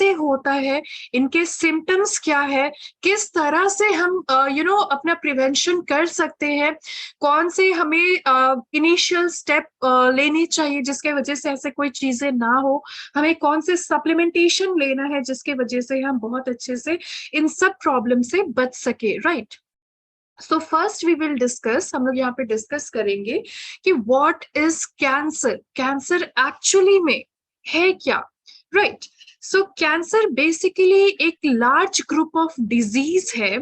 कैसे होता है, इनके सिम्टम्स क्या है, किस तरह से हम अपना प्रिवेंशन कर सकते हैं, कौन से हमें इनिशियल स्टेप लेने चाहिए जिसके वजह से ऐसे कोई चीजें ना हो, हमें कौन से सप्लीमेंटेशन लेना है जिसके वजह से हम बहुत अच्छे से इन सब प्रॉब्लम से बच सके, right. So first we will discuss, हम लोग यहाँ पे डिस्कस करेंगे कि what is cancer, cancer actually में है क्या, राइट। सो कैंसर बेसिकली एक लार्ज ग्रुप ऑफ डिजीज है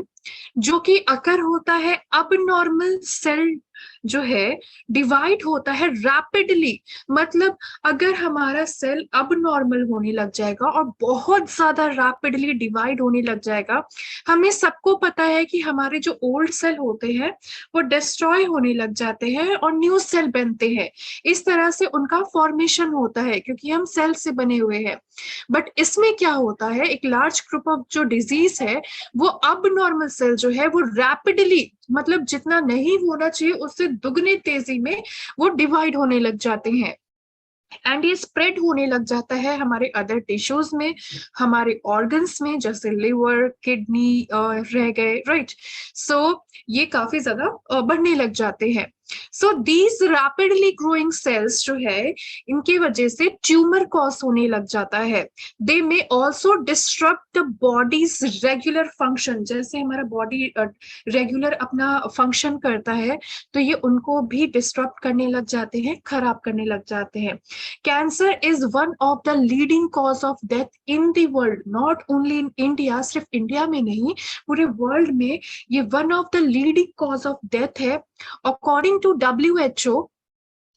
जो कि अकर होता है अब नॉर्मल सेल जो है डिवाइड होता है रैपिडली। मतलब अगर हमारा सेल अब नॉर्मल होने लग जाएगा और बहुत ज्यादा रैपिडली डिवाइड होने लग जाएगा, हमें सबको पता है कि हमारे जो ओल्ड सेल होते हैं वो डिस्ट्रॉय होने लग जाते हैं और न्यू सेल बनते हैं। इस तरह से उनका फॉर्मेशन होता है क्योंकि हम सेल से बने हुए हैं। बट इसमें क्या होता है, एक लार्ज ग्रुप ऑफ जो डिजीज है वो अब नॉर्मल सेल जो है वो रैपिडली, मतलब जितना नहीं होना चाहिए उससे दुगने तेजी में वो डिवाइड होने लग जाते हैं एंड ये स्प्रेड होने लग जाता है हमारे अदर टिश्यूज में, हमारे ऑर्गन्स में, जैसे लिवर, किडनी रह गए, राइट। सो ये काफी ज्यादा बढ़ने लग जाते हैं। So these rapidly growing cells जो है इनकी वजह से ट्यूमर कॉज होने लग जाता है। They may also disturb the body's regular function, जैसे हमारा बॉडी रेगुलर अपना फंक्शन करता है तो ये उनको भी डिस्टर्ब करने लग जाते हैं, खराब करने लग जाते हैं। Cancer is one of the leading cause of death in the world, not only in India, सिर्फ इंडिया में नहीं पूरे वर्ल्ड में ये one of the leading cause of death है। According to WHO,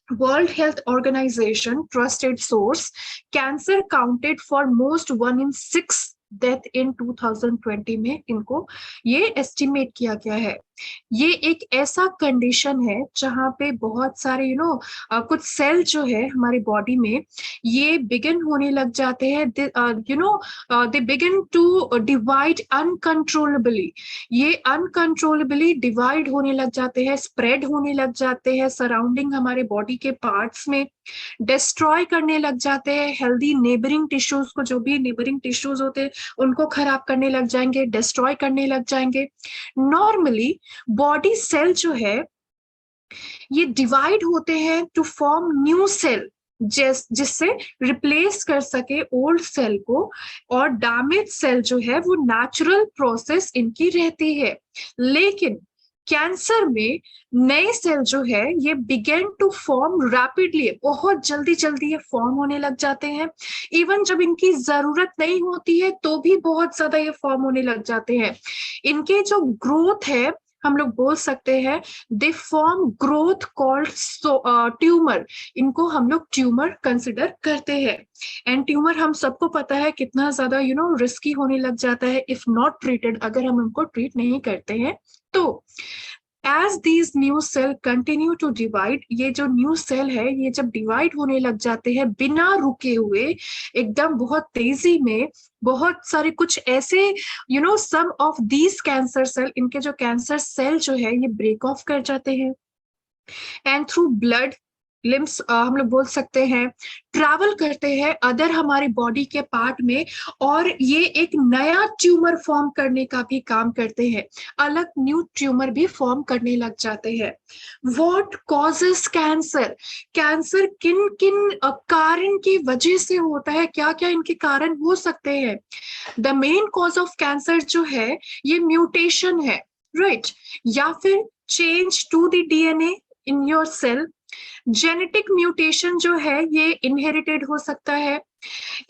World Health Organization trusted source, cancer counted for most 1 in 6 death in 2020 में इनको ये एस्टिमेट किया गया है। ये एक ऐसा कंडीशन है जहां पे बहुत सारे कुछ सेल जो है हमारी बॉडी में ये बिगिन होने लग जाते हैं, they begin to divide uncontrollably. ये अनकंट्रोलेबली डिवाइड होने लग जाते हैं, स्प्रेड होने लग जाते हैं सराउंडिंग हमारे बॉडी के पार्ट्स में, डिस्ट्रॉय करने लग जाते हैं हेल्दी नेबरिंग टिश्यूज को, जो भी नेबरिंग टिश्यूज होते हैं उनको खराब करने लग जाएंगे, डिस्ट्रॉय करने लग जाएंगे। नॉर्मली बॉडी सेल जो है ये डिवाइड होते हैं टू फॉर्म न्यू सेल जिससे रिप्लेस कर सके ओल्ड सेल को, और डैमेज सेल जो है वो नेचुरल प्रोसेस इनकी रहती है। लेकिन कैंसर में नए सेल जो है ये बिगेन टू फॉर्म रैपिडली, बहुत जल्दी जल्दी ये फॉर्म होने लग जाते हैं। इवन जब इनकी जरूरत नहीं होती है तो भी बहुत ज्यादा ये फॉर्म होने लग जाते हैं। इनके जो ग्रोथ है हम लोग बोल सकते हैं they form growth called tumour, इनको हम लोग ट्यूमर कंसिडर करते हैं। एंड ट्यूमर हम सबको पता है कितना ज्यादा रिस्की होने लग जाता है इफ नॉट ट्रीटेड, अगर हम उनको ट्रीट नहीं करते हैं तो। As these new cell continue to divide, ये जो न्यू सेल है ये जब डिवाइड होने लग जाते हैं बिना रुके हुए, एकदम बहुत तेजी में, बहुत सारे कुछ ऐसे सम ऑफ दीज कैंसर सेल, इनके जो कैंसर सेल जो है ये ब्रेक ऑफ कर जाते हैं एंड थ्रू ब्लड लिम्स हम लोग बोल सकते हैं ट्रैवल करते हैं अदर हमारी बॉडी के पार्ट में, और ये एक नया ट्यूमर फॉर्म करने का भी काम करते हैं, अलग न्यू ट्यूमर भी फॉर्म करने लग जाते हैं। व्हाट कॉजेस कैंसर, कैंसर किन किन कारण की वजह से होता है, क्या क्या इनके कारण हो सकते हैं। The main cause of cancer जो है ये म्यूटेशन है, राइट, या फिर change to the DNA in your cell. Genetic mutation जो है ये इनहेरिटेड हो सकता है।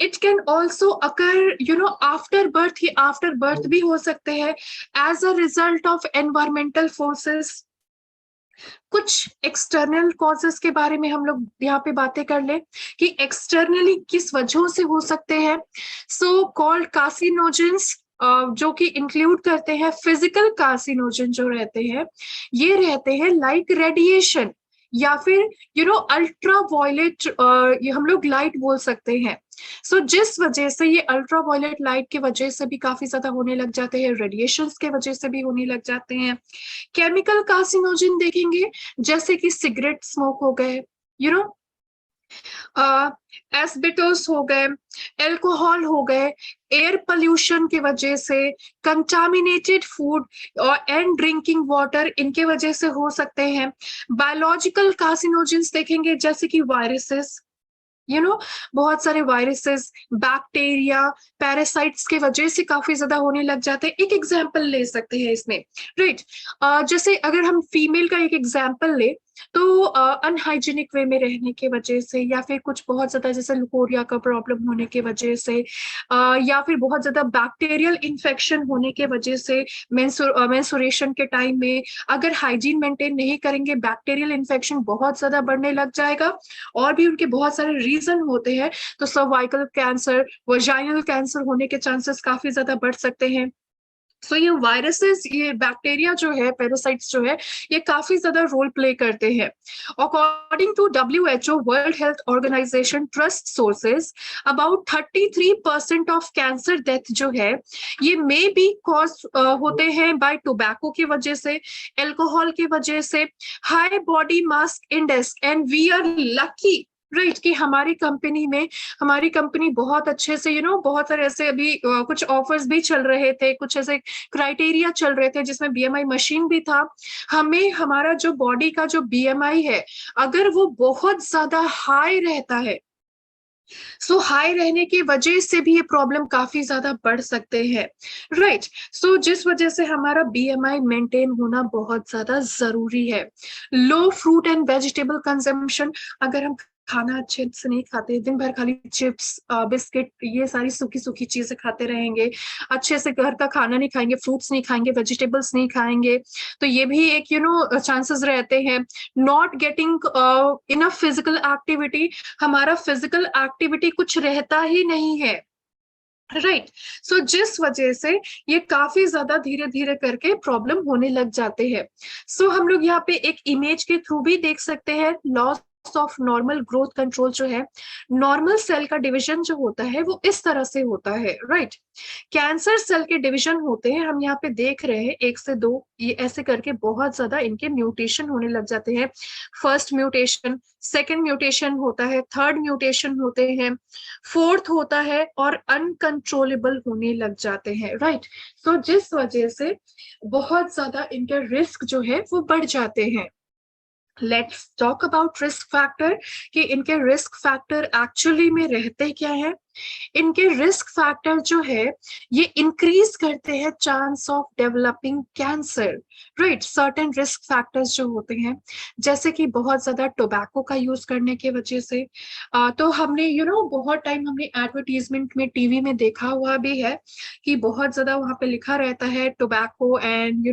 It can also occur after birth, ये आफ्टर बर्थ भी हो सकते हैं as a result of environmental forces. कुछ एक्सटर्नल कॉजेस के बारे में हम लोग यहाँ पे बातें कर ले कि एक्सटर्नली किस वजहों से हो सकते हैं। सो कॉल्ड कार्सिनोजेंस, जो कि इंक्लूड करते हैं फिजिकल कार्सिनोजन जो रहते हैं, ये रहते हैं लाइक रेडिएशन या फिर अल्ट्रा वायलेट, ये हम लोग लाइट बोल सकते हैं। सो जिस वजह से ये अल्ट्रा वायलेट लाइट की वजह से भी काफी ज्यादा होने लग जाते हैं, रेडिएशंस के वजह से भी होने लग जाते हैं। केमिकल कार्सिनोजन देखेंगे जैसे कि सिगरेट स्मोक हो गए, यू नो एस्बेटोस हो गए, एल्कोहल हो गए, एयर पोल्यूशन की वजह से, कंटामिनेटेड फूड और एंड ड्रिंकिंग वाटर इनके वजह से हो सकते हैं। बायोलॉजिकल कार्सिनोजेंस देखेंगे जैसे कि वायरसेस, बहुत सारे वायरसेस, बैक्टीरिया, पैरासाइट्स के वजह से काफी ज्यादा होने लग जाते हैं। एक एग्जांपल ले सकते हैं इसमें, राइट। जैसे अगर हम फीमेल का एक एग्जांपल ले, तो अनहाइजीनिक वे में रहने की वजह से, या फिर कुछ बहुत ज्यादा जैसे लुकोरिया का प्रॉब्लम होने की वजह से, या फिर बहुत ज्यादा बैक्टीरियल इन्फेक्शन होने के वजह से, मेंस्ट्रुएशन के टाइम में अगर हाइजीन मेंटेन नहीं करेंगे, बैक्टीरियल इन्फेक्शन बहुत ज्यादा बढ़ने लग जाएगा। और भी उनके बहुत सारे रीजन होते हैं, तो सर्वाइकल कैंसर, वजाइनल कैंसर होने के चांसेस काफी ज्यादा बढ़ सकते हैं। सो ये वायरसेस, ये बैक्टीरिया जो है, पैरासाइट्स जो है, ये काफी ज्यादा रोल प्ले करते हैं। According to WHO, world health organization, trust sources, about 33% of cancer death जो है, ये मे बी कॉज होते हैं बाय टोबैको की वजह से, एल्कोहल की वजह से, high body mass index, and we are lucky, right, कि हमारी कंपनी बहुत अच्छे से, बहुत सारे ऐसे अभी कुछ ऑफर्स भी चल रहे थे, कुछ ऐसे क्राइटेरिया चल रहे थे जिसमें BMI मशीन भी था। हमें हमारा जो बॉडी का जो BMI है, अगर वो बहुत ज्यादा हाई रहता है, सो हाई रहने की वजह से भी ये प्रॉब्लम काफी ज्यादा बढ़ सकते हैं, राइट। सो जिस वजह से हमारा BMI मेंटेन होना बहुत ज्यादा जरूरी है। लो फ्रूट एंड वेजिटेबल कंजम्पशन, अगर हम खाना अच्छे से नहीं खाते, दिन भर खाली चिप्स, बिस्किट, ये सारी सूखी सूखी चीजें खाते रहेंगे, अच्छे से घर का खाना नहीं खाएंगे, फ्रूट्स नहीं खाएंगे, वेजिटेबल्स नहीं खाएंगे, तो ये भी एक चांसेस रहते हैं। Not getting enough physical activity, हमारा फिजिकल एक्टिविटी कुछ रहता ही नहीं है, राइट। सो जिस वजह से ये काफी ज्यादा धीरे धीरे करके प्रॉब्लम होने लग जाते हैं। सो हम लोग यहाँ पे एक इमेज के थ्रू भी देख सकते हैं, loss of normal growth control जो है, नॉर्मल सेल का डिवीजन जो होता है वो इस तरह से होता है, राइट। कैंसर सेल के डिवीजन होते हैं, हम यहाँ पे देख रहे हैं 1 से 2, ये ऐसे करके बहुत ज्यादा इनके म्यूटेशन होने लग जाते हैं। फर्स्ट म्यूटेशन, सेकंड म्यूटेशन होता है, थर्ड म्यूटेशन होते हैं, फोर्थ होता है, और अनकंट्रोलेबल होने लग जाते हैं, राइट। तो जिस वजह से बहुत ज्यादा इनके रिस्क जो है वो बढ़ जाते हैं। Let's talk about risk factor, कि इनके रिस्क फैक्टर एक्चुअली में रहते क्या है। इनके रिस्क फैक्टर जो है, ये इंक्रीज करते हैं chance of developing cancer, right. Certain risk factors जो होते हैं, जैसे कि बहुत ज्यादा टोबैको का यूज करने की वजह से, तो हमने बहुत टाइम हमने एडवर्टीजमेंट में, टीवी में देखा हुआ भी है कि बहुत ज्यादा वहां पे लिखा रहता है टोबैको एंड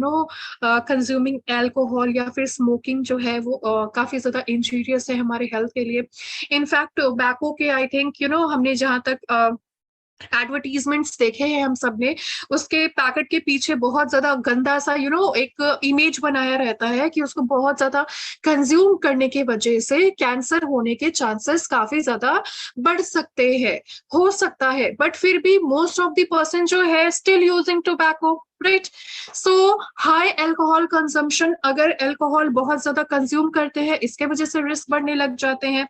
कंज्यूमिंग एल्कोहल या फिर स्मोकिंग जो है वो काफी ज्यादा इंजूरियस है हमारे हेल्थ के लिए। इनफैक्ट टोबैको के आई थिंक हमने जहां तक एडवर्टीजमेंट्स देखे हैं हम सब ने, उसके पैकेट के पीछे बहुत ज्यादा गंदा सा एक इमेज बनाया रहता है कि उसको बहुत ज्यादा कंज्यूम करने की वजह से कैंसर होने के चांसेस काफी ज्यादा बढ़ सकते हैं, हो सकता है। बट फिर भी मोस्ट ऑफ द पर्सन जो है स्टिल यूजिंग टोबैको, राइट। सो हाई एल्कोहल कंजम्पशन, अगर एल्कोहल बहुत ज्यादा कंज्यूम करते हैं, इसके वजह से रिस्क बढ़ने लग जाते हैं।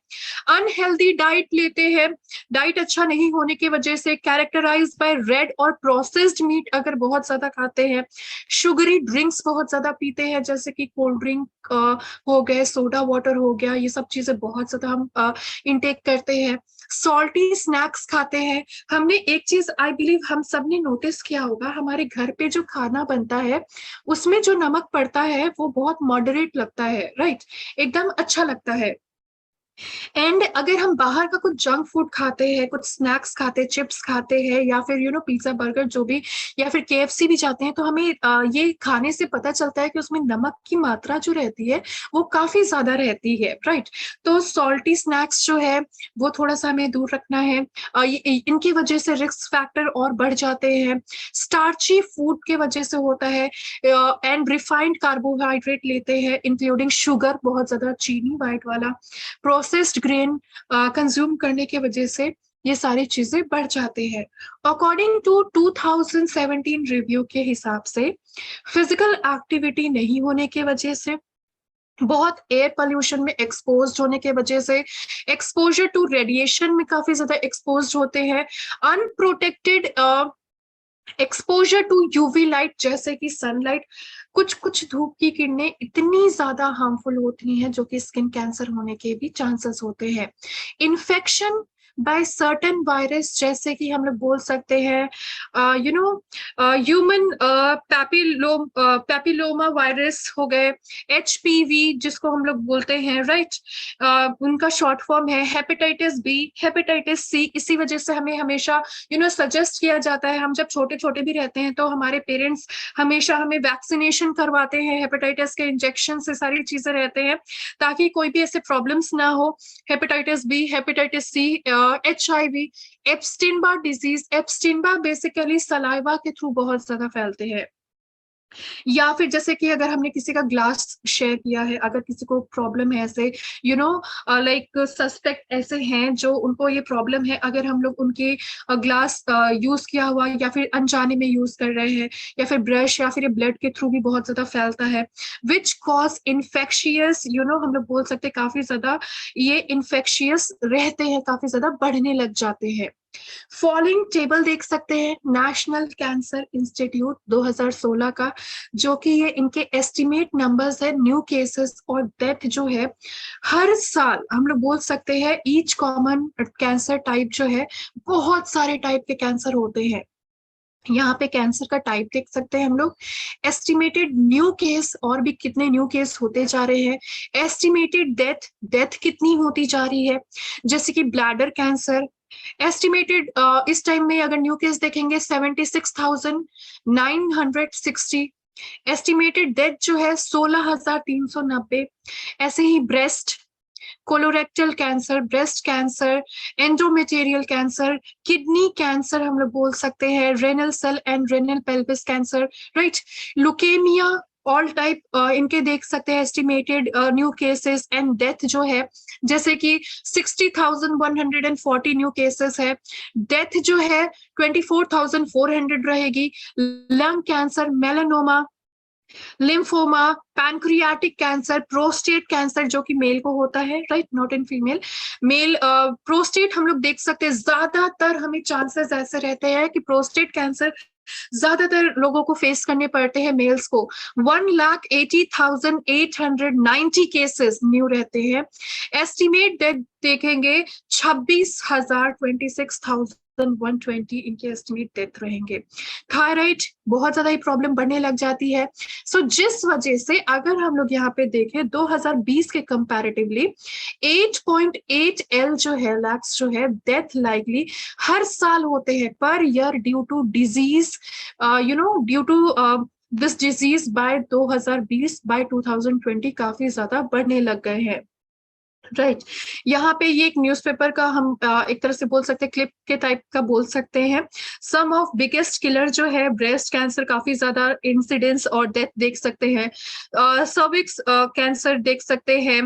अनहेल्दी डाइट लेते हैं, डाइट अच्छा नहीं होने की वजह से, कैरेक्टराइज्ड बाय रेड और प्रोसेस्ड मीट अगर बहुत ज्यादा खाते हैं, शुगरी ड्रिंक्स बहुत ज्यादा पीते हैं, जैसे कि कोल्ड ड्रिंक हो गए, सोडा वाटर हो गया, ये सब चीजें बहुत ज्यादा हम इनटेक करते हैं। सॉल्टी स्नैक्स खाते हैं। हमने एक चीज आई बिलीव हम सब ने नोटिस किया होगा, हमारे घर पे जो खाना बनता है उसमें जो नमक पड़ता है वो बहुत मॉडरेट लगता है, राइट, एकदम अच्छा लगता है। एंड अगर हम बाहर का कुछ जंक फूड खाते हैं, कुछ स्नैक्स खाते हैं, चिप्स खाते हैं, या फिर पिज्जा बर्गर जो भी, या फिर KFC भी जाते हैं, तो हमें ये खाने से पता चलता है कि उसमें नमक की मात्रा जो रहती है वो काफी ज्यादा रहती है, राइट। तो सॉल्टी स्नैक्स जो है वो थोड़ा सा हमें दूर रखना है। इनकी वजह से रिस्क फैक्टर और बढ़ जाते हैं। स्टार्ची फूड के वजह से होता है, एंड रिफाइंड कार्बोहाइड्रेट लेते हैं इंक्लूडिंग शुगर, बहुत ज्यादा चीनी वाइट वाला, प्रोसेस्ड ग्रेन कंज्यूम करने की वजह से ये सारी चीजें बढ़ जाते हैं। अकॉर्डिंग टू 2017 रिव्यू के हिसाब से, फिजिकल एक्टिविटी नहीं होने की वजह से, बहुत एयर पोल्यूशन में एक्सपोज होने के वजह से, एक्सपोजर टू रेडिएशन में काफी ज्यादा एक्सपोज होते हैं, unprotected exposure to UV light जैसे कि सनलाइट, कुछ कुछ धूप की किरणें इतनी ज्यादा हार्मफुल होती हैं जो कि स्किन कैंसर होने के भी चांसेस होते हैं। इन्फेक्शन बाय सर्टेन वायरस जैसे कि हम लोग बोल सकते हैं ह्यूमन पैपिलोमा वायरस हो गए, एचपीवी जिसको हम लोग बोलते हैं, राइट, उनका शॉर्ट फॉर्म है हेपेटाइटिस बी, हेपेटाइटिस सी। इसी वजह से हमें हमेशा सजेस्ट किया जाता है, हम जब छोटे छोटे भी रहते हैं तो हमारे पेरेंट्स हमेशा हमें वैक्सीनेशन करवाते हैं, हेपेटाइटिस के इंजेक्शन से सारी चीजें रहते हैं ताकि कोई भी ऐसे प्रॉब्लम्स ना हो। Hepatitis B, hepatitis C, HIV, Epstein Barr disease, Epstein Barr basically saliva के थ्रू बहुत ज्यादा फैलते हैं। या फिर जैसे कि अगर हमने किसी का ग्लास शेयर किया है, अगर किसी को प्रॉब्लम है ऐसे लाइक सस्पेक्ट ऐसे हैं जो उनको ये प्रॉब्लम है, अगर हम लोग उनके ग्लास यूज किया हुआ या फिर अनजाने में यूज कर रहे हैं या फिर ब्रश या फिर ब्लड के थ्रू भी बहुत ज्यादा फैलता है, विच कॉज इन्फेक्शियस, हम लोग बोल सकते हैं काफी ज्यादा ये इन्फेक्शियस रहते हैं, काफी ज्यादा बढ़ने लग जाते हैं। फॉलोइंग टेबल देख सकते हैं नेशनल कैंसर इंस्टीट्यूट 2016 का, जो कि ये इनके एस्टिमेट नंबर्स है न्यू केसेस और डेथ जो है हर साल। हम लोग बोल सकते हैं ईच कॉमन कैंसर टाइप जो है, बहुत सारे टाइप के कैंसर होते हैं। यहाँ पे कैंसर का टाइप देख सकते हैं हम लोग, एस्टिमेटेड न्यू केस और भी कितने न्यू केस होते जा रहे हैं, एस्टिमेटेड डेथ, डेथ कितनी होती जा रही है, जैसे कि ब्लैडर कैंसर एस्टिमेटेड इस टाइम में अगर न्यू केस देखेंगे 76,960, एस्टिमेटेड डेथ जो है 16,390। ऐसे ही breast, colorectal cancer, breast cancer, endometrial cancer, kidney cancer हम लोग बोल सकते हैं, renal cell and renal pelvis cancer, right, leukaemia all type इनके देख सकते हैं estimated new cases and death जो है, जैसे कि 60,140 न्यू केसेस है, डेथ जो है 24,400 रहेगी। Lung cancer, melanoma, lymphoma, pancreatic cancer, prostate cancer जो कि मेल को होता है, right, not in female. Male prostate हम लोग देख सकते हैं, ज्यादातर हमें चांसेस ऐसे रहते हैं कि प्रोस्टेट कैंसर ज्यादातर लोगों को फेस करने पड़ते हैं मेल्स को। 1,80,890 केसेस न्यू रहते हैं। एस्टिमेट डेथ देखेंगे 26,120 इनके एस्टिमेट डेथ रहेंगे। थायराइड बहुत ज्यादा ही प्रॉब्लम बढ़ने लग जाती है। सो जिस वजह से अगर हम लोग यहाँ पे देखें 2020 के कंपैरेटिवली 8.8 L जो है लैक्स जो है डेथ लाइकली हर साल होते हैं per year due to disease, due to this disease by 2020 by 2020 काफी ज्यादा बढ़ने लग गए हैं, राइट। यहाँ पे ये एक न्यूज़पेपर का हम एक तरह से बोल सकते हैं क्लिप के टाइप का बोल सकते हैं। सम ऑफ बिगेस्ट किलर जो है ब्रेस्ट कैंसर, काफी ज्यादा इंसिडेंस और डेथ देख सकते हैं। सर्विक्स कैंसर देख सकते हैं।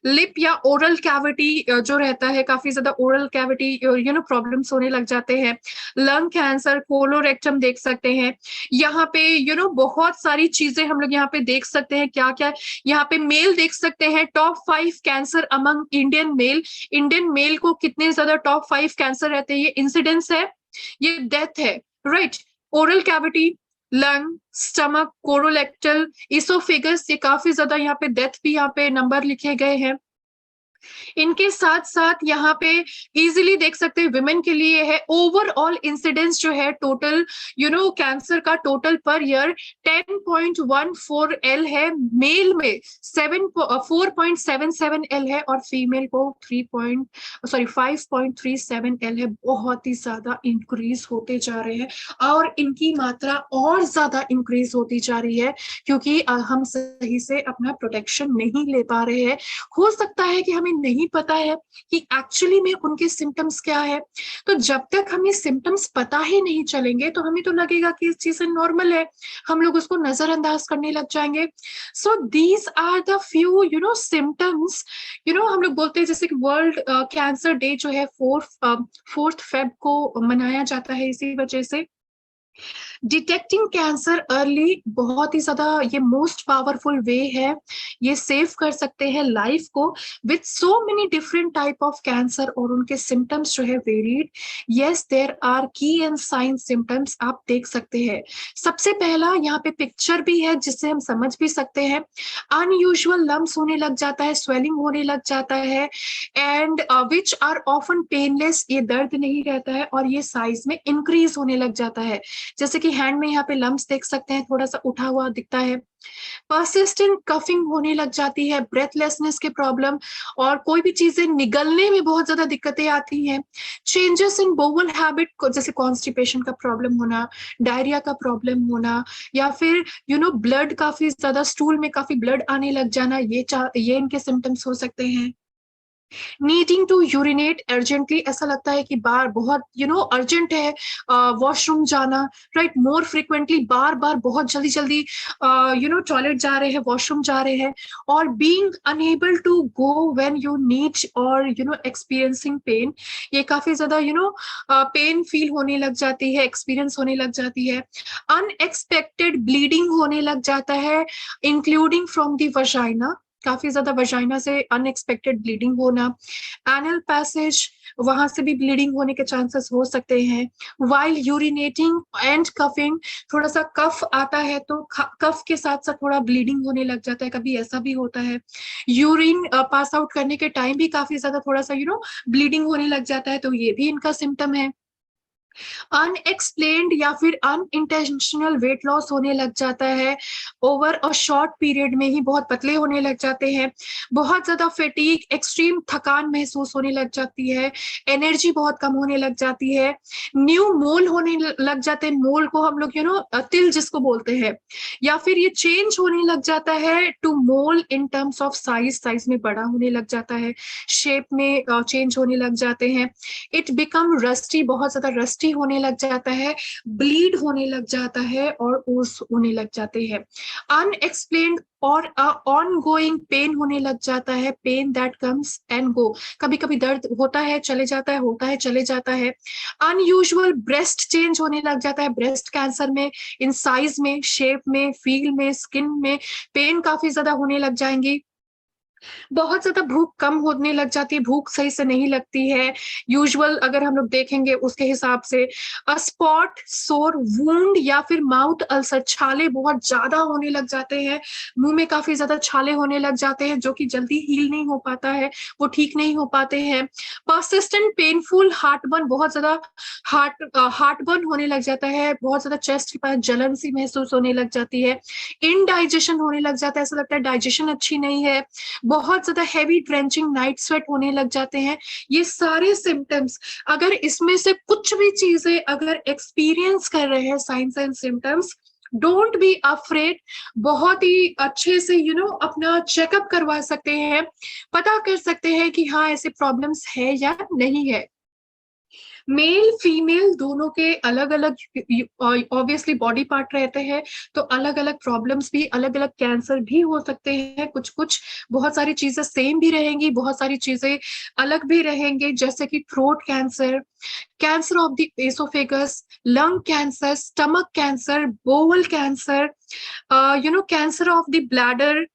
लिप या ओरल कैविटी जो रहता है, काफी ज्यादा ओरल कैविटी प्रॉब्लम्स होने लग जाते हैं। लंग कैंसर, कोलोरेक्टम देख सकते हैं। यहाँ पे बहुत सारी चीजें हम लोग यहाँ पे देख सकते हैं, क्या क्या यहाँ पे मेल देख सकते हैं, top 5 cancer among Indian male. Indian male को कितने ज्यादा टॉप 5 कैंसर रहते हैं, ये इंसिडेंस है, ये डेथ है, right. Oral cavity, lung, stomach, colorectal, oesophagus, ये काफी ज्यादा यहाँ पे डेथ भी यहाँ पे नंबर लिखे गए हैं। इनके साथ साथ यहाँ पे इजीली देख सकते हैं विमेन के लिए है ओवरऑल इंसिडेंस जो है टोटल कैंसर का टोटल पर ईयर 10.14 L है, मेल में 4.77 L है और फीमेल को 5.37 L है। बहुत ही ज्यादा इंक्रीज होते जा रहे हैं और इनकी मात्रा और ज्यादा इंक्रीज होती जा रही है क्योंकि हम सही से अपना प्रोटेक्शन नहीं ले पा रहे हैं। हो सकता है कि हमें नहीं पता है कि एक्चुअली में उनके सिम्टम्स क्या है, तो जब तक हमें सिम्टम्स पता ही नहीं चलेंगे तो हमें तो लगेगा कि इस चीज नॉर्मल है, हम लोग उसको नजरअंदाज करने लग जाएंगे। So these are the few symptoms. हम लोग बोलते हैं जैसे कि वर्ल्ड कैंसर डे जो है 4 Feb को मनाया जाता है इसी वजह से डिटेक्टिंग कैंसर अर्ली बहुत ही ज्यादा ये मोस्ट पावरफुल वे है, ये सेव कर सकते हैं लाइफ को with so many different type of cancer और उनके सिम्टम्स जो है वेरिड। यस देयर आर की एंड साइन सिम्टम्स आप देख सकते हैं। सबसे पहला यहाँ पे पिक्चर भी है जिससे हम समझ भी सकते हैं। अनयूजुअल लम्स होने लग जाता है, स्वेलिंग होने लग जाता है and which are often painless, ये दर्द नहीं रहता है और ये साइज में इंक्रीज होने लग जाता है। जैसे कि हैंड में यहाँ पे लम्स देख सकते हैं, थोड़ा सा उठा हुआ दिखता है। परसिस्टेंट कफिंग होने लग जाती है, ब्रेथलेसनेस की प्रॉब्लम और कोई भी चीजें निगलने में बहुत ज्यादा दिक्कतें आती हैं। चेंजेस इन बोवल हैबिट जैसे कॉन्स्टिपेशन का प्रॉब्लम होना, डायरिया का प्रॉब्लम होना या फिर ब्लड काफी ज्यादा, स्टूल में काफी ब्लड आने लग जाना, ये इनके सिम्टम्स हो सकते हैं। नीडिंग टू यूरिनेट अर्जेंटली, ऐसा लगता है कि बार बहुत अर्जेंट है वॉशरूम जाना, राइट, मोर फ्रिक्वेंटली, बार बार बहुत जल्दी जल्दी टॉयलेट जा रहे हैं, वॉशरूम जा रहे हैं। और being unable to go when you need और एक्सपीरियंसिंग पेन, ये काफी ज्यादा पेन फील होने लग जाती है, एक्सपीरियंस होने लग जाती है। अनएक्सपेक्टेड ब्लीडिंग होने लग जाता है इंक्लूडिंग फ्रॉम द वजाइना, काफी ज्यादा वजाइना से अनएक्सपेक्टेड ब्लीडिंग होना। एनल पैसेज, वहां से भी ब्लीडिंग होने के चांसेस हो सकते हैं। वाइल यूरिनेटिंग एंड कफिंग, थोड़ा सा कफ आता है तो कफ के साथ साथ थोड़ा ब्लीडिंग होने लग जाता है, कभी ऐसा भी होता है। यूरिन पास आउट करने के टाइम भी काफी ज्यादा थोड़ा सा ब्लीडिंग होने लग जाता है, तो ये भी इनका सिम्टम है। अनएक्सप्लेन्ड या फिर अनइंटेंशनल वेट लॉस होने लग जाता है, ओवर अ शॉर्ट पीरियड में ही बहुत पतले होने लग जाते हैं। बहुत ज्यादा फैटीग, एक्सट्रीम थकान महसूस होने लग जाती है, एनर्जी बहुत कम होने लग जाती है। न्यू मोल होने लग जाते हैं, मोल को हम लोग तिल जिसको बोलते हैं, या फिर ये चेंज होने लग जाता है to mole in terms of size, size में बड़ा होने लग जाता है, शेप में चेंज होने लग जाते हैं। इट बिकम रस्टी, बहुत ज्यादा रस्टी होने लग जाता है, ब्लीड होने लग जाता है और ओस होने लग जाते हैं। अनएक्सप्लेन्ड और ऑन गोइंग पेन होने लग जाता है, pain that comes and go, कभी कभी दर्द होता है चले जाता है, होता है चले जाता है। अनयूजुअल ब्रेस्ट चेंज होने लग जाता है, ब्रेस्ट कैंसर में इन साइज में, शेप में, फील में, स्किन में पेन काफी ज्यादा होने लग जाएंगी। बहुत ज्यादा भूख कम होने लग जाती है, भूख सही से नहीं लगती है यूजुअल, अगर हम लोग देखेंगे उसके हिसाब से। स्पॉट, सोर, वुंड या फिर माउथ अल्सर, छाले बहुत ज्यादा होने लग जाते हैं, मुंह में काफी ज्यादा छाले होने लग जाते हैं जो कि जल्दी हील नहीं हो पाता है, वो ठीक नहीं हो पाते हैं। परसिस्टेंट पेनफुल हार्टबर्न, बहुत ज्यादा हार्टबर्न होने लग जाता है, बहुत ज्यादा चेस्ट के पास जलन सी महसूस होने लग जाती है। इनडाइजेशन होने लग जाता है, ऐसा लगता है डाइजेशन अच्छी नहीं है। बहुत ज्यादा हैवी ड्रेंचिंग, नाइट स्वेट होने लग जाते हैं। ये सारे सिम्टम्स, अगर इसमें से कुछ भी चीजें अगर एक्सपीरियंस कर रहे हैं, science and symptoms, don't be afraid, बहुत ही अच्छे से अपना चेकअप करवा सकते हैं, पता कर सकते हैं कि हाँ ऐसे प्रॉब्लम्स है या नहीं है। मेल फीमेल दोनों के अलग अलग ऑब्वियसली बॉडी पार्ट रहते हैं, तो अलग अलग प्रॉब्लम्स भी, अलग अलग कैंसर भी हो सकते हैं। कुछ कुछ बहुत सारी चीजें सेम भी रहेंगी, बहुत सारी चीजें अलग भी रहेंगे, जैसे कि throat cancer, cancer of the oesophagus, lung cancer, stomach cancer, bowel cancer, cancer of the bladder.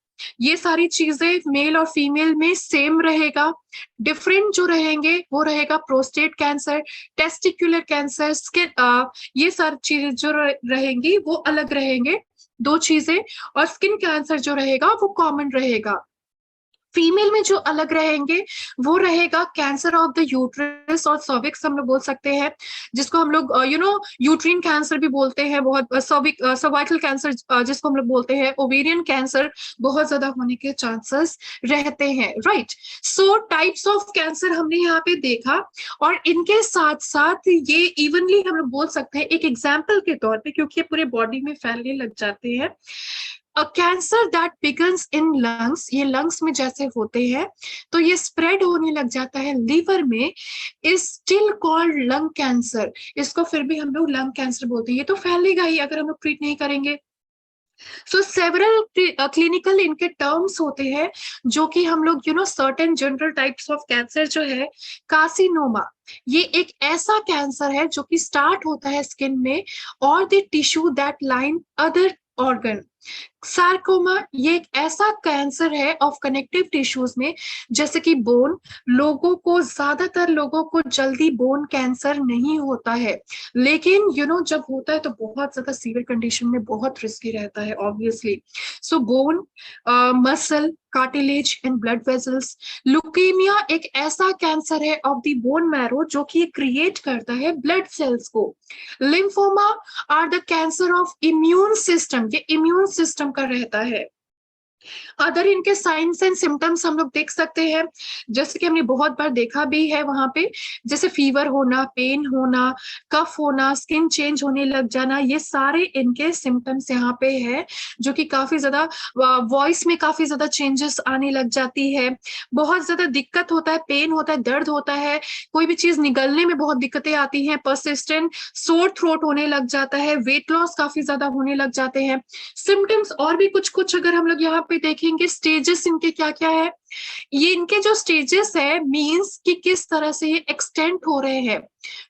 ये सारी चीजें मेल और फीमेल में सेम रहेगा, डिफरेंट जो रहेंगे वो रहेगा prostate cancer, testicular cancer, skin, ये सारी चीजें जो रहेंगी वो अलग रहेंगे, दो चीजें। और स्किन कैंसर जो रहेगा वो कॉमन रहेगा। फीमेल में जो अलग रहेंगे वो रहेगा कैंसर ऑफ द यूट्रस और सर्विक्स हम लोग बोल सकते हैं, जिसको हम लोग यूट्रीन कैंसर भी बोलते हैं, बहुत सर्वाइकल कैंसर जिसको हम लोग बोलते हैं, ओवेरियन कैंसर बहुत ज्यादा होने के चांसेस रहते हैं, right. So types of cancer हमने यहाँ पे देखा, और इनके साथ साथ ये इवनली हम लोग बोल सकते हैं एक एग्जाम्पल के तौर पे, क्योंकि ये पूरे बॉडी में फैलने लग जाते हैं। Cancer that begins in lungs, ये लंग्स में जैसे होते हैं तो ये स्प्रेड होने लग जाता है लीवर में, is still called lung cancer, इसको फिर भी हम लोग लंग कैंसर बोलते हैं। ये तो फैलेगा ही अगर हम लोग ट्रीट नहीं करेंगे। सो सेवरल क्लिनिकल इनके टर्म्स होते हैं, जो कि हम लोग certain general types of cancer जो है, कार्सिनोमा, ये एक ऐसा कैंसर है जो कि स्टार्ट होता है स्किन में और the tissue that line other organ. Sarcoma ये एक ऐसा कैंसर है ऑफ कनेक्टिव टिश्यूज में, जैसे कि बोन। लोगों को, ज्यादातर लोगों को जल्दी बोन कैंसर नहीं होता है, लेकिन जब होता है तो बहुत ज्यादा सीवियर कंडीशन में बहुत रिस्की रहता है obviously. So bone, muscle, cartilage and blood vessels. Leukaemia एक ऐसा कैंसर है ऑफ द बोन मैरो जो कि क्रिएट करता है ब्लड सेल्स को। Lymphoma are the cancer of immune system, ये इम्यून सिस्टम का रहता है। अदर इनके साइंस एंड सिम्टम्स हम लोग देख सकते हैं, जैसे कि हमने बहुत बार देखा भी है वहां पे, जैसे फीवर होना, पेन होना, कफ होना, स्किन चेंज होने लग जाना, ये सारे इनके सिम्टम्स यहाँ पे है, जो कि काफी ज्यादा वॉइस में काफी ज्यादा चेंजेस आने लग जाती है, बहुत ज्यादा दिक्कत होता है, पेन होता है, दर्द होता है, कोई भी चीज निगलने में बहुत दिक्कतें आती हैं, परसिस्टेंट सोर थ्रोट होने लग जाता है, वेट लॉस काफी ज्यादा होने लग जाते हैं। सिम्टम्स और भी कुछ कुछ अगर हम लोग यहाँ पे देखेंगे, स्टेजेस इनके क्या क्या है, ये इनके जो स्टेजेस है मींस कि किस तरह से ये एक्सटेंड हो रहे हैं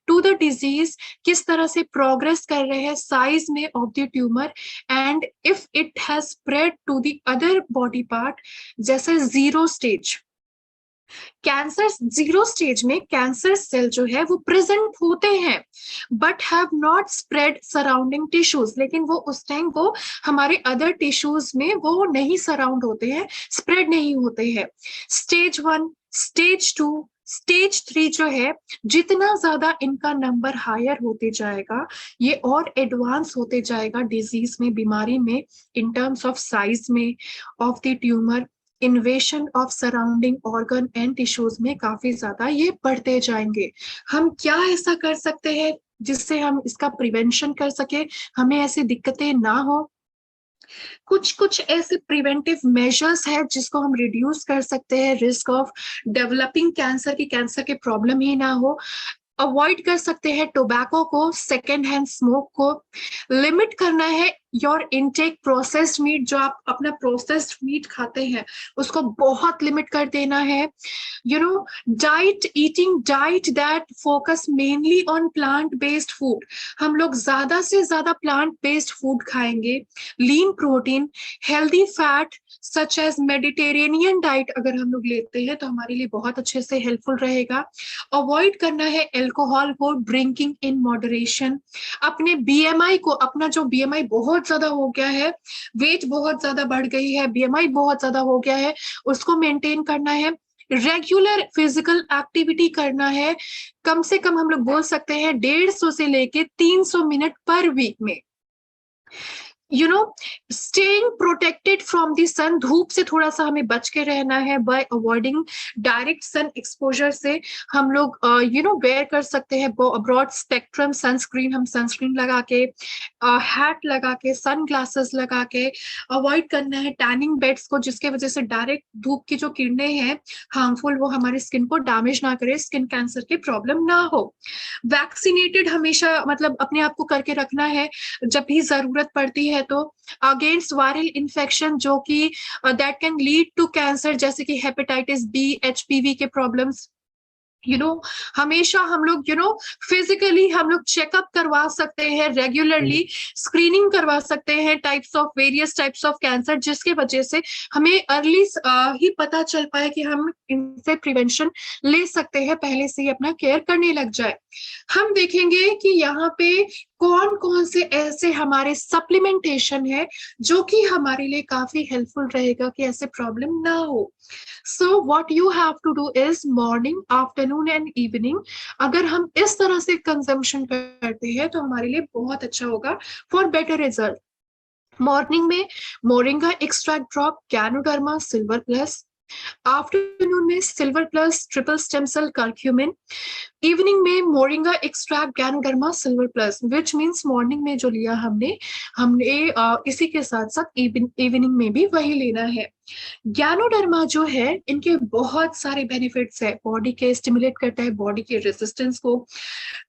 टू द डिजीज, किस तरह से प्रोग्रेस कर रहे हैं साइज में of the tumour, and if it has spread to the other body part, जैसे zero stage. Cancer zero stage में कैंसर सेल जो है वो प्रेजेंट होते हैं, but have not spread surrounding tissues, लेकिन वो उस टाइम वो हमारे अदर टिश्यूज में वो नहीं सराउंड होते हैं, स्प्रेड नहीं होते हैं। स्टेज 1, स्टेज 2, स्टेज 3 जो है, जितना ज्यादा इनका नंबर हायर होते जाएगा, ये और एडवांस होते जाएगा डिजीज में, बीमारी में, इन टर्म्स ऑफ साइज में of the tumour, इन्वेशन of surrounding organ and tissues में काफी ज्यादा ये बढ़ते जाएंगे। हम क्या ऐसा कर सकते हैं जिससे हम इसका प्रिवेंशन कर सके, हमें ऐसी दिक्कतें ना हो? कुछ कुछ ऐसे प्रिवेंटिव मेजर्स है जिसको हम रिड्यूस कर सकते हैं रिस्क ऑफ डेवलपिंग कैंसर, की कैंसर के प्रॉब्लम ही ना हो। अवॉइड कर सकते हैं टोबैको को, सेकेंड हैंड स्मोक को। लिमिट करना है योर इनटेक प्रोसेस्ड मीट, जो आप अपना प्रोसेस्ड मीट खाते हैं उसको बहुत लिमिट कर देना है। Diet, eating diet that focus mainly on plant based food, हम लोग ज्यादा से ज्यादा प्लांट बेस्ड फूड खाएंगे। Lean protein, healthy fat such as Mediterranean diet अगर हम लोग लेते हैं तो हमारे लिए बहुत अच्छे से हेल्पफुल रहेगा। अवॉइड करना है एल्कोहल को, ड्रिंकिंग इन मॉडरेशन। अपने बीएमआई को, अपना जो बीएमआई बहुत ज्यादा हो गया है, वेट बहुत ज्यादा बढ़ गई है, बीएमआई बहुत ज्यादा हो गया है, उसको मेंटेन करना है। रेगुलर फिजिकल एक्टिविटी करना है, कम से कम हम लोग बोल सकते हैं 150 से लेके 300 मिनट पर वीक में। Staying protected from the sun, धूप से थोड़ा सा हमें बच के रहना है by avoiding direct sun exposure से। हम लोग वेयर कर सकते हैं ब्रॉड स्पेक्ट्रम सनस्क्रीन, हम सनस्क्रीन लगा के, हैट लगा के, सन ग्लासेस लगा के। अवॉइड करना है टैनिंग बेड्स को, जिसके वजह से डायरेक्ट धूप की जो किरणें हैं हार्मफुल, वो हमारे स्किन को डैमेज ना करे, स्किन कैंसर की प्रॉब्लम ना हो। वैक्सीनेटेड हमेशा मतलब अपने आप को करके रखना है, जब भी जरूरत पड़ती है तो, अगेंस्ट वायरल इन्फेक्शन जो कि that can lead to cancer, जैसे कि हेपेटाइटिस बी, एचपीवी के प्रॉब्लम्स। हमेशा हम लोग फिजिकली हम लोग चेकअप करवा सकते हैं, रेगुलरली स्क्रीनिंग करवा सकते हैं types of, various types of cancer, जिसके वजह से हमें अर्ली ही पता चल पाए कि हम इनसे प्रिवेंशन ले सकते हैं, पहले से ही अपना केयर करने लग जाए। हम देखेंगे कि यहाँ पे कौन कौन से ऐसे हमारे सप्लीमेंटेशन है जो कि हमारे लिए काफी हेल्पफुल रहेगा कि ऐसे प्रॉब्लम ना हो। So what you have to do is morning, afternoon and evening, अगर हम इस तरह से कंजम्पशन करते हैं तो हमारे लिए बहुत अच्छा होगा फॉर बेटर रिजल्ट। मॉर्निंग में moringa extract drop, ganoderma, silver plus. Afternoon में silver plus, triple stem cell, curcumin. Evening में moringa extract, ganoderma, silver plus, which means morning में जो लिया हमने हमने इसी के साथ साथ इवनिंग में भी वही लेना है। ज्ञानोडर्मा जो है, इनके बहुत सारे बेनिफिट्स है। बॉडी के स्टिमुलेट करता है, बॉडी के रेजिस्टेंस को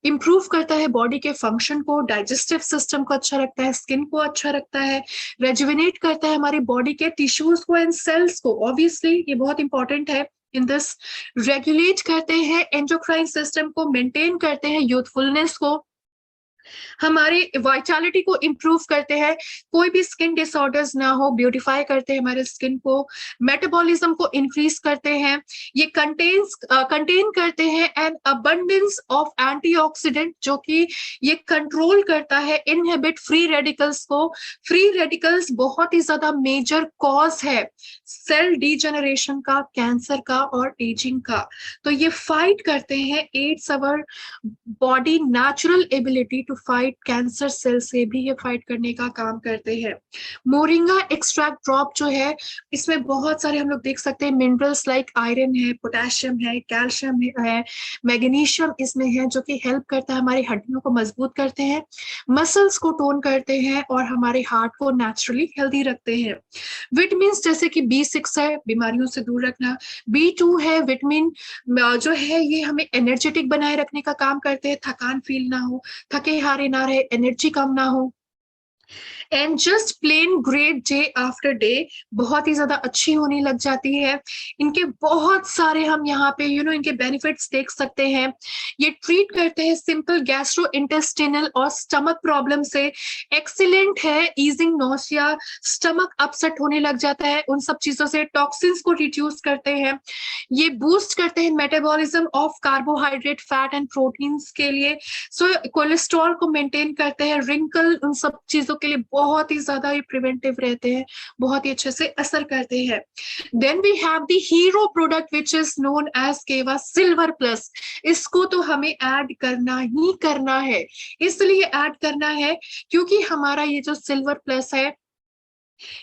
इंप्रूव करता है, बॉडी के फंक्शन को, डाइजेस्टिव सिस्टम को अच्छा रखता है, स्किन को अच्छा रखता है, रेजुविनेट करता है हमारी बॉडी के टिश्यूज को एंड सेल्स को। ऑब्वियसली ये बहुत इंपॉर्टेंट है इन दिस। रेगुलेट करते हैं एंडोक्राइन सिस्टम को, मेंटेन करते हैं यूथफुलनेस को, हमारी वाइटैलिटी को इम्प्रूव करते हैं, कोई भी स्किन डिसऑर्डर्स ना हो, ब्यूटिफाई करते हैं हमारे स्किन को, मेटाबॉलिज्म को इंक्रीज करते हैं। ये कंटेन करते हैं एन अबंडेंस ऑफ एंटीऑक्सीडेंट, जो कि ये कंट्रोल करता है, इनहिबिट फ्री रेडिकल्स को। फ्री रेडिकल्स बहुत ही ज्यादा मेजर कॉज है सेल डिजेनरेशन का, कैंसर का और एजिंग का। तो ये फाइट करते हैं, aids our body natural ability to fight cancer cell से भी ये फाइट करने का काम करते हैं। मोरिंगा एक्सट्रैक्ट ड्रॉप जो है, इसमें बहुत सारे हम लोग देख सकते हैं मिनरल्स लाइक आयरन है, पोटेशियम है, कैल्शियम है, मैग्नीशियम इसमें है, जो कि हेल्प करता है, हमारी हड्डियों को मजबूत करते हैं, मसल्स को टोन करते हैं और हमारे हार्ट को नेचुरली हेल्दी रखते हैं। विटामिन जैसे कि B6 है, बीमारियों से दूर रखना, B2 है विटामिन जो है ये हमें एनर्जेटिक बनाए रखने का काम करते हैं, थकान फील ना हो, थके हारे ना रहे, एनर्जी कम ना हो। And just plain great day after day बहुत ही ज्यादा अच्छी होने लग जाती है। इनके बहुत सारे हम यहाँ पे इनके बेनिफिट्स देख सकते हैं। ये ट्रीट करते हैं सिंपल गैस्ट्रो इंटेस्टिनल और स्टमक प्रॉब्लम से, एक्सीलेंट है ईजिंग नोसिया, स्टमक अपसेट होने लग जाता है उन सब चीजों से, टॉक्सिन्स को रिड्यूस करते हैं। ये बूस्ट करते हैं metabolism of carbohydrate, fat and proteins के लिए। सो कोलेस्ट्रॉल को मेंटेन करते हैं, रिंकल उन सब चीजों के लिए बहुत ही ज्यादा ये प्रिवेंटिव रहते हैं, बहुत ही अच्छे से असर करते हैं। Then we have the hero product which is known as Keva silver plus. इसको तो हमें ऐड करना ही करना है, इसलिए ऐड करना है क्योंकि हमारा ये जो सिल्वर प्लस है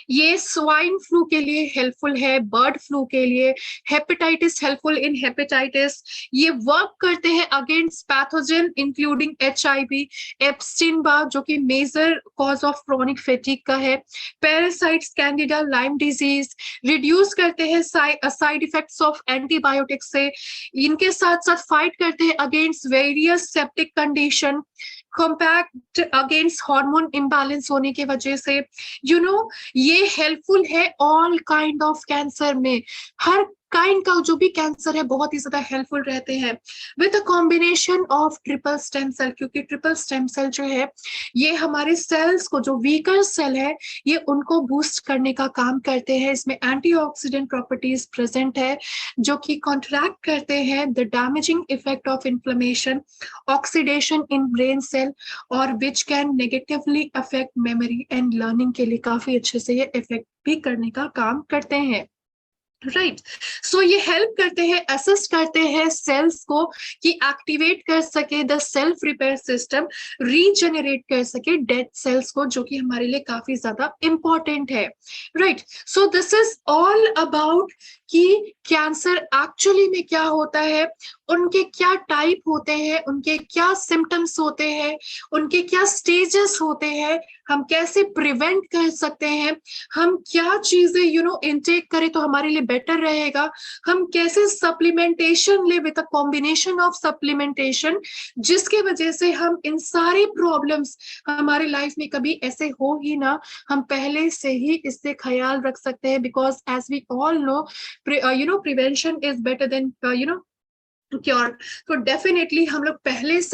ये स्वाइन फ्लू के लिए हेल्पफुल है, बर्ड फ्लू के लिए, हेपेटाइटिस हेल्पफुल इन हेपेटाइटिस, ये वर्क करते हैं against pathogen including HIV, Epstein Barr जो कि major cause of chronic fatigue का है, parasites, candida, lyme disease, reduce करते हैं साइड इफेक्ट्स ऑफ एंटीबायोटिक्स से, इनके साथ साथ फाइट करते हैं against various septic condition, compact against hormone imbalance होने की वजह से ये हेल्पफुल है ऑल काइंड ऑफ कैंसर में। हर काइंड का जो भी कैंसर है बहुत ही ज्यादा हेल्पफुल रहते हैं with a combination of triple stem cell, क्योंकि ट्रिपल स्टेम सेल जो है ये हमारे सेल्स को, जो वीकर सेल है ये उनको बूस्ट करने का काम करते हैं। इसमें एंटीऑक्सीडेंट प्रॉपर्टीज प्रेजेंट है जो कि कॉन्ट्रैक्ट करते हैं the damaging effect of inflammation, oxidation in brain cell, और which can negatively affect memory and learning के लिए काफी अच्छे से ये इफेक्ट भी करने का काम करते हैं। राइट, सो ये हेल्प करते हैं, असिस्ट करते हैं सेल्स को कि एक्टिवेट कर सके the self repair system, regenerate कर सके डेड सेल्स को, जो कि हमारे लिए काफी ज्यादा इंपॉर्टेंट है। Right, so this is all about कि कैंसर एक्चुअली में क्या होता है, उनके क्या टाइप होते हैं, उनके क्या सिम्टम्स होते हैं, उनके क्या स्टेजेस होते हैं, हम कैसे प्रिवेंट कर सकते हैं, हम क्या चीजें इनटेक करें तो हमारे लिए बेटर रहेगा, हम कैसे सप्लीमेंटेशन ले with a combination of supplementation, जिसके वजह से हम इन सारी प्रॉब्लम्स हमारे लाइफ में कभी ऐसे हो ही ना, हम पहले से ही इससे ख्याल रख सकते हैं। Because as we all know prevention is better than cure. तो डेफिनेटली हम लोग पहले से